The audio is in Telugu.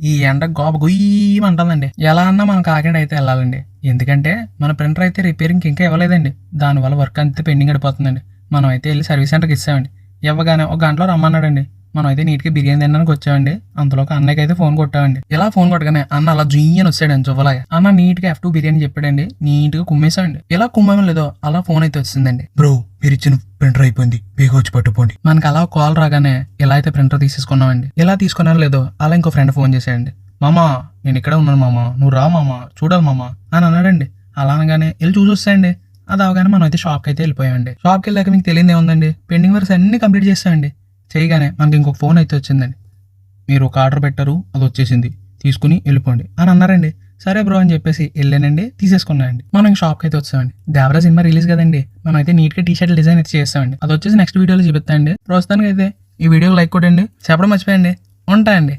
ఈ ఎండ గోప గుయ్యమంటుందండి. ఎలా అన్నా మనం కాకినాడ అయితే వెళ్ళాలండి. ఎందుకంటే మన ప్రింటర్ అయితే రిపేరింగ్కి ఇంకా ఇవ్వలేదండి. దానివల్ల వర్క్ అంతే పెండింగ్ అయిపోతుందండి. మనం అయితే వెళ్ళి సర్వీస్ సెంటర్కి ఇచ్చామండి. ఇవ్వగానే ఒక గంటలో రమ్మన్నాడండి. మనం అయితే నీట్గా బిర్యానీ తినడానికి వచ్చామండి. అంతలోకి అన్నయ్యకి అయితే ఫోన్ కొట్టామండి. ఇలా ఫోన్ కొట్టగానే అన్న అలా జుయ్యని వచ్చాడండి చువ్వలాగా. అన్న నీట్గా F2 బిర్యానీ చెప్పాడండి. నీట్గా కుమ్మేసామండి. ఇలా కుమ్మేమో లేదో అలా ఫోన్ అయితే వచ్చిందండి. బ్రో మీరు ఇచ్చిన ప్రింటర్ అయిపోయింది, బేగా వచ్చి పట్టుకోండి. మనకి అలా కాల్ రాగానే ఇలా అయితే ప్రింటర్ తీసేసుకున్నామండి. ఇలా తీసుకున్నారో లేదో అలా ఇంకో ఫ్రెండ్ ఫోన్ చేశాడండి. మామా నేను ఇక్కడే ఉన్నాను మామా, నువ్వు రా మామా, చూడాలి మామా అని అన్నాడండి. అలా అనగానే వెళ్ళి చూసి వస్తాయండి. అది అవగానే మనం అయితే షాప్కి అయితే వెళ్ళిపోయామండి. షాప్కి వెళ్ళాక మీకు తెలియదు ఏముందండి, పెండింగ్ వర్క్స్ అన్ని కంప్లీట్ చేస్తామండి. చేయగానే మనకి ఇంకొక ఫోన్ అయితే వచ్చిందండి. మీరు ఒక ఆర్డర్ పెట్టారు, అది వచ్చేసింది, తీసుకుని వెళ్ళిపోండి అని అన్నారండి. సరే బ్రో అని చెప్పేసి వెళ్ళానండి, తీసేసుకున్నానండి. మనం ఇంక షాప్కి అయితే వచ్చామండి. దేవరా సినిమా రిలీజ్ కదండి, మనం అయితే నీట్గా టీ-షర్ట్ డిజైన్ అయితే చేస్తామండి. అది వచ్చేసి నెక్స్ట్ వీడియోలో చూపిస్తాండి. ప్రస్తుతానికి అయితే ఈ వీడియోకి లైక్ కొట్టండి, చెప్పడం మర్చిపోయండి. ఉంటాయండి.